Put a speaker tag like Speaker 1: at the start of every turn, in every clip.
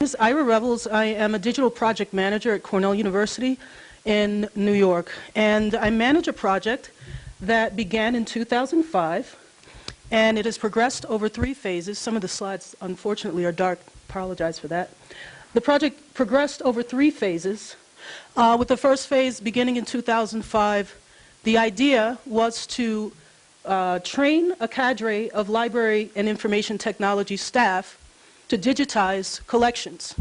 Speaker 1: is Ira Revels. I am a digital project manager at Cornell University in New York, and I manage a project that began in 2005, and it has progressed over 3 phases. Some of the slides, unfortunately, are dark. Apologize for that. The project progressed over 3 phases, with the first phase beginning in 2005. The idea was to train a cadre of library and information technology staff to digitize collections.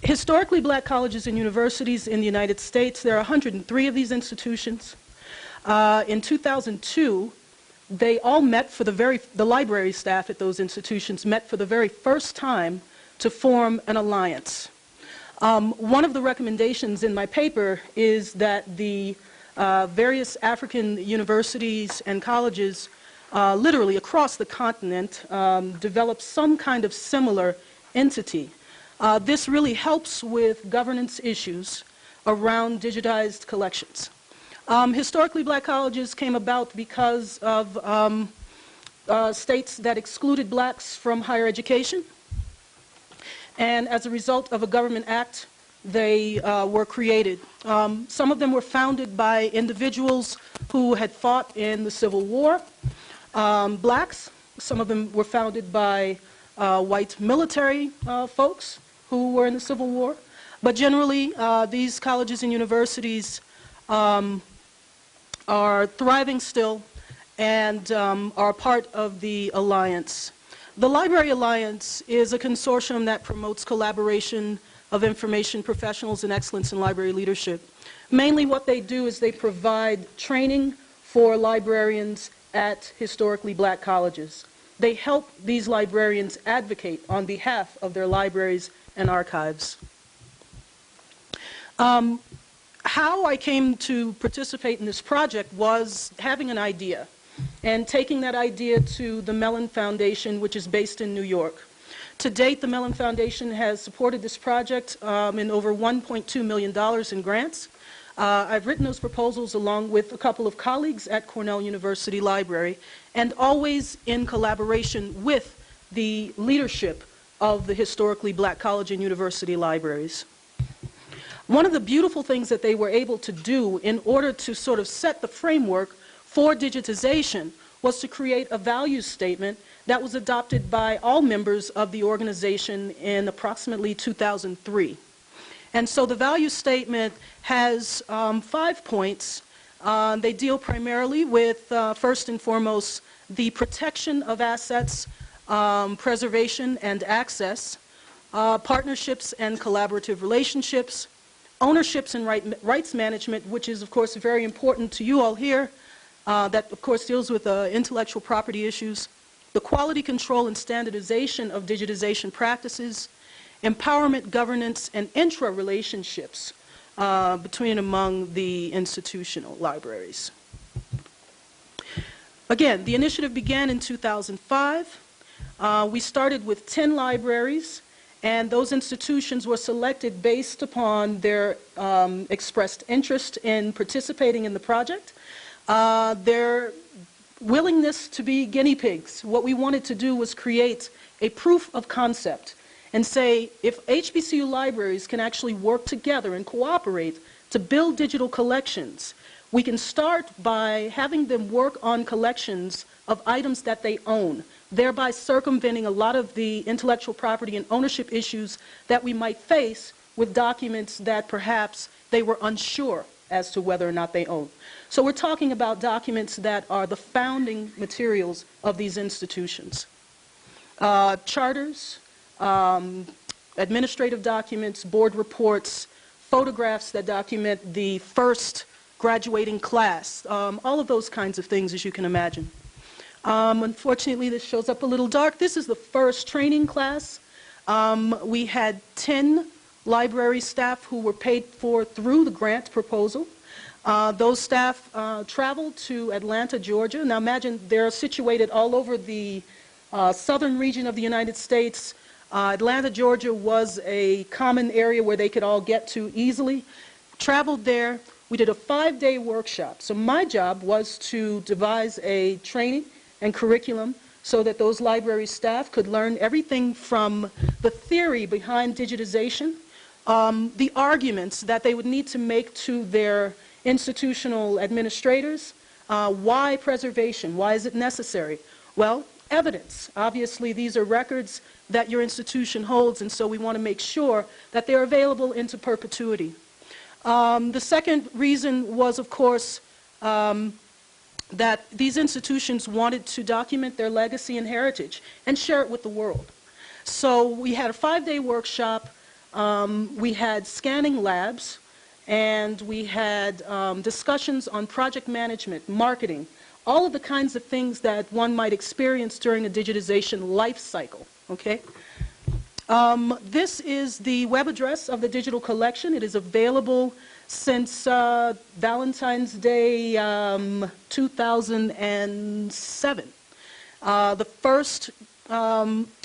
Speaker 1: Historically black colleges and universities in the United States, there are 103 of these institutions. In 2002, they all met for the library staff at those institutions met for the very first time to form an alliance. One of the recommendations in my paper is that the various African universities and colleges literally across the continent develop some kind of similar entity. This really helps with governance issues around digitized collections. Historically black colleges came about because of states that excluded blacks from higher education, and as a result of a government act, they were created. Some of them were founded by individuals who had fought in the Civil War. Blacks, some of them were founded by white military folks who were in the Civil War. But generally, these colleges and universities are thriving still and are part of the Alliance. The Library Alliance is a consortium that promotes collaboration of information professionals and excellence in library leadership. Mainly what they do is they provide training for librarians at historically black colleges. They help these librarians advocate on behalf of their libraries and archives. How I came to participate in this project was having an idea and taking that idea to the Mellon Foundation, which is based in New York. To date, the Mellon Foundation has supported this project in over $1.2 million in grants. I've written those proposals along with a couple of colleagues at Cornell University Library, and always in collaboration with the leadership of the historically black college and university libraries. One of the beautiful things that they were able to do in order to sort of set the framework for digitization was to create a values statement that was adopted by all members of the organization in approximately 2003. And so the value statement has 5 points. They deal primarily with, first and foremost, the protection of assets, preservation and access, partnerships and collaborative relationships, ownerships and rights management, which is, of course, very important to you all here. That, of course, deals with intellectual property issues, the quality control and standardization of digitization practices, empowerment, governance, and intra-relationships between and among the institutional libraries. Again, the initiative began in 2005. We started with 10 libraries, and those institutions were selected based upon their expressed interest in participating in the project, their willingness to be guinea pigs. What we wanted to do was create a proof of concept and say, if HBCU libraries can actually work together and cooperate to build digital collections, we can start by having them work on collections of items that they own, thereby circumventing a lot of the intellectual property and ownership issues that we might face with documents that perhaps they were unsure as to whether or not they own. So we're talking about documents that are the founding materials of these institutions. Charters, administrative documents, board reports, photographs that document the first graduating class, all of those kinds of things, as you can imagine. Unfortunately, this shows up a little dark. This is the first training class. We had 10 library staff who were paid for through the grant proposal. Those staff traveled to Atlanta, Georgia. Now imagine they're situated all over the southern region of the United States. Atlanta, Georgia was a common area where they could all get to easily. Traveled there. We did a 5-day workshop. So my job was to devise a training and curriculum so that those library staff could learn everything from the theory behind digitization, the arguments that they would need to make to their institutional administrators. Why preservation? Why is it necessary? Well, evidence. Obviously, these are records that your institution holds, and so we want to make sure that they're available into perpetuity. The second reason was, of course, that these institutions wanted to document their legacy and heritage and share it with the world. So we had a 5-day workshop, we had scanning labs, and we had discussions on project management, marketing, all of the kinds of things that one might experience during a digitization life cycle, okay? This is the web address of the digital collection. It is available since Valentine's Day 2007. The first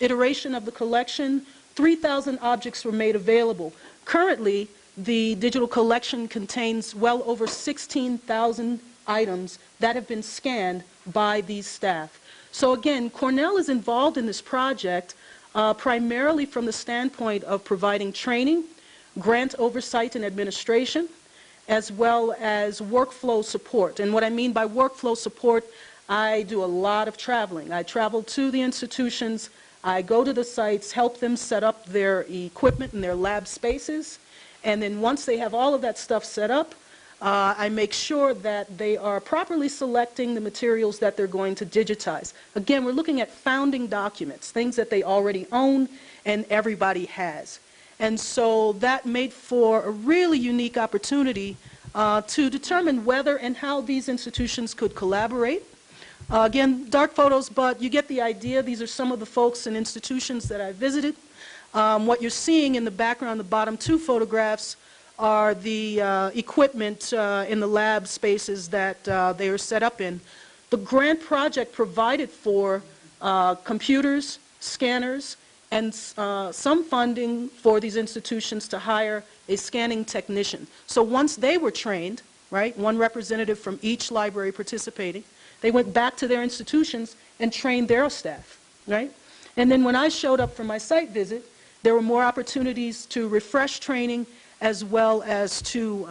Speaker 1: iteration of the collection, 3,000 objects were made available. Currently, the digital collection contains well over 16,000 items that have been scanned by these staff. So again, Cornell is involved in this project primarily from the standpoint of providing training, grant oversight and administration, as well as workflow support. And what I mean by workflow support, I do a lot of traveling. I travel to the institutions, I go to the sites, help them set up their equipment and their lab spaces, and then once they have all of that stuff set up, I make sure that they are properly selecting the materials that they're going to digitize. Again, we're looking at founding documents, things that they already own and everybody has. And so that made for a really unique opportunity to determine whether and how these institutions could collaborate. Again, dark photos, but you get the idea. These are some of the folks and institutions that I visited. What you're seeing in the background, the bottom two photographs, are the equipment in the lab spaces that they are set up in. The grant project provided for computers, scanners, and some funding for these institutions to hire a scanning technician. So once they were trained, right, one representative from each library participating, they went back to their institutions and trained their staff, right? And then when I showed up for my site visit, there were more opportunities to refresh training as well as to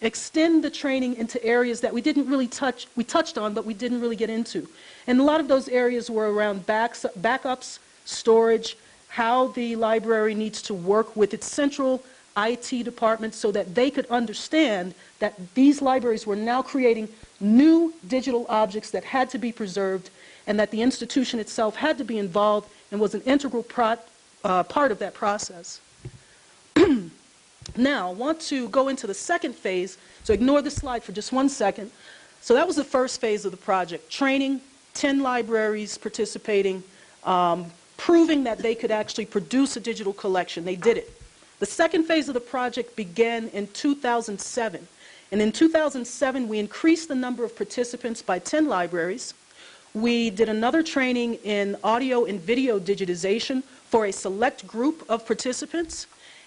Speaker 1: extend the training into areas that we didn't really touch, we touched on, but we didn't really get into. And a lot of those areas were around backups, storage, how the library needs to work with its central IT department so that they could understand that these libraries were now creating new digital objects that had to be preserved and that the institution itself had to be involved and was an integral part of that process. Now, I want to go into the second phase, so ignore this slide for just 1 second. So that was the first phase of the project, training, 10 libraries participating, proving that they could actually produce a digital collection. They did it. The second phase of the project began in 2007. And in 2007, we increased the number of participants by 10 libraries. We did another training in audio and video digitization for a select group of participants.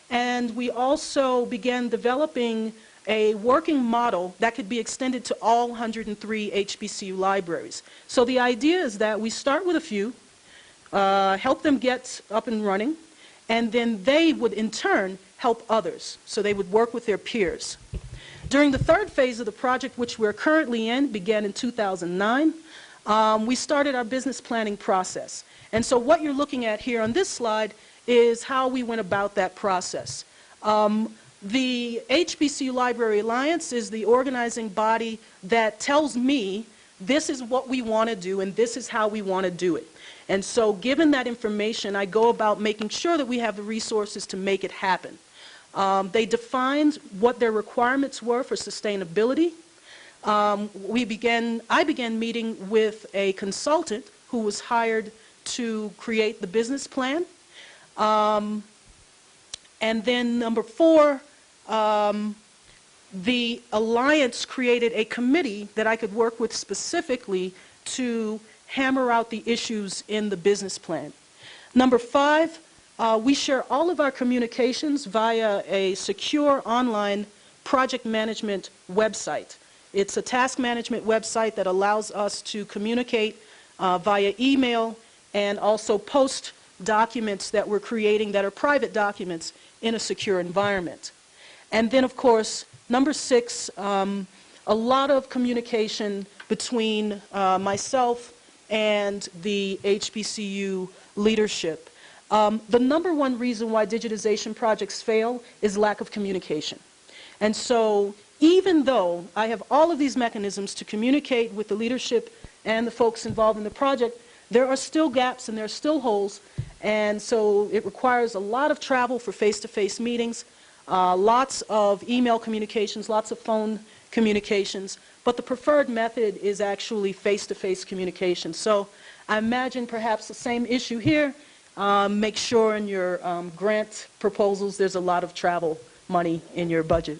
Speaker 1: And we also began developing a working model that could be extended to all 103 HBCU libraries. So the idea is that we start with a few, help them get up and running, and then they would in turn help others. So they would work with their peers. During the third phase of the project, which we're currently in, began in 2009, we started our business planning process. And so what you're looking at here on this slide is how we went about that process. The HBCU Library Alliance is the organizing body that tells me this is what we want to do and this is how we want to do it. And so given that information, I go about making sure that we have the resources to make it happen. They defined what their requirements were for sustainability. I began meeting with a consultant who was hired to create the business plan. And then number 4, the Alliance created a committee that I could work with specifically to hammer out the issues in the business plan. Number 5, we share all of our communications via a secure online project management website. It's a task management website that allows us to communicate via email, and also post documents that we're creating that are private documents in a secure environment. And then, of course, number 6, a lot of communication between myself and the HBCU leadership. The number one reason why digitization projects fail is lack of communication. And so even though I have all of these mechanisms to communicate with the leadership and the folks involved in the project, there are still gaps and there are still holes. And so it requires a lot of travel for face-to-face meetings, lots of email communications, lots of phone communications. But the preferred method is actually face-to-face communication. So I imagine perhaps the same issue here. Make sure in your grant proposals there's a lot of travel money in your budget.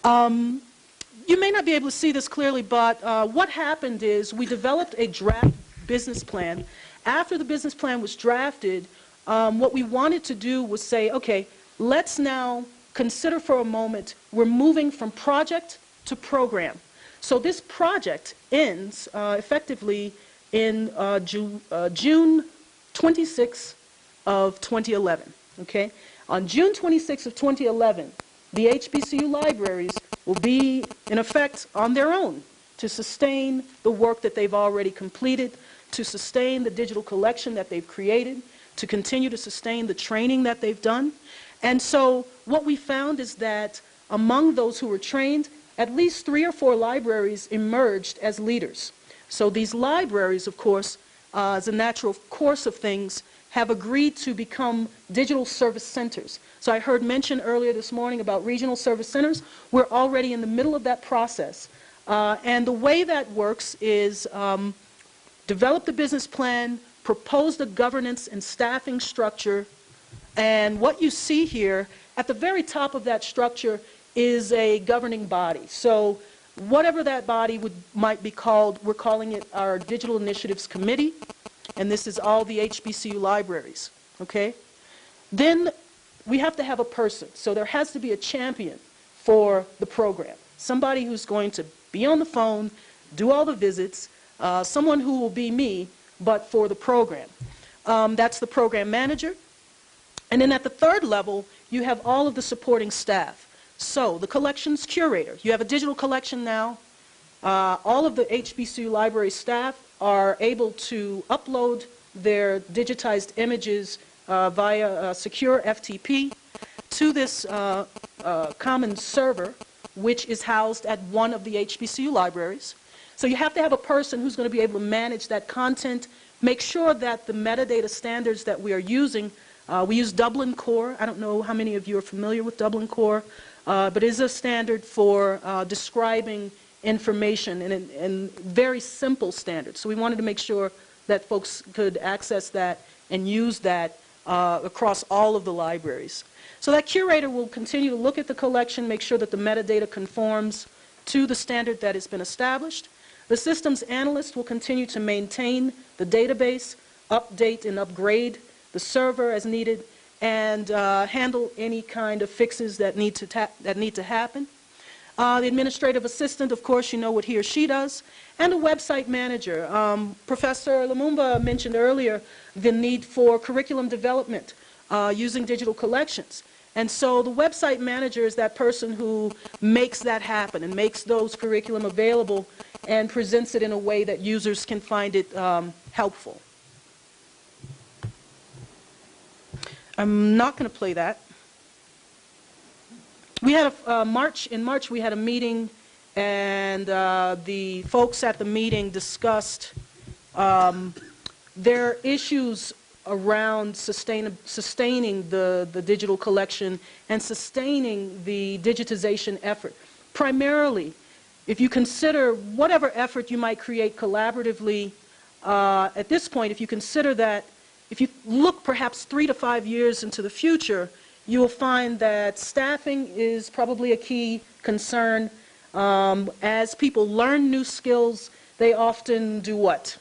Speaker 1: You may not be able to see this clearly, but what happened is we developed a draft business plan. After the business plan was drafted, what we wanted to do was say, okay, let's now consider for a moment we're moving from project to program. So this project ends effectively in June 26 of 2011. Okay? On June 26 of 2011, the HBCU libraries will be, in effect, on their own to sustain the work that they've already completed, to sustain the digital collection that they've created, to continue to sustain the training that they've done. And so what we found is that among those who were trained, at least 3 or 4 libraries emerged as leaders. So these libraries, of course, as a natural course of things, have agreed to become digital service centers. So I heard mention earlier this morning about regional service centers. We're already in the middle of that process. And the way that works is develop the business plan, propose the governance and staffing structure, and what you see here at the very top of that structure is a governing body. So whatever that body might be called, we're calling it our Digital Initiatives Committee, and this is all the HBCU libraries, okay? Then we have to have a person, so there has to be a champion for the program, somebody who's going to be on the phone, do all the visits, someone who will be me, but for the program. That's the program manager. And then at the third level, you have all of the supporting staff. So the collections curator, you have a digital collection now. All of the HBCU library staff are able to upload their digitized images via secure FTP to this common server, which is housed at one of the HBCU libraries. So you have to have a person who's going to be able to manage that content, make sure that the metadata standards that we are using, we use Dublin Core. I don't know how many of you are familiar with Dublin Core, but it is a standard for describing information and very simple standards. So we wanted to make sure that folks could access that and use that across all of the libraries. So that curator will continue to look at the collection, make sure that the metadata conforms to the standard that has been established. The systems analyst will continue to maintain the database, update and upgrade the server as needed, and handle any kind of fixes that need to happen. The administrative assistant, of course, you know what he or she does, and a website manager. Professor Lumumba mentioned earlier the need for curriculum development using digital collections. And so the website manager is that person who makes that happen and makes those curriculum available and presents it in a way that users can find it helpful. I'm not going to play that. We had in March we had a meeting, and the folks at the meeting discussed their issues around sustaining the digital collection and sustaining the digitization effort. Primarily, if you consider whatever effort you might create collaboratively, at this point, if you consider that, if you look perhaps 3 to 5 years into the future, you will find that staffing is probably a key concern. As people learn new skills, they often do what?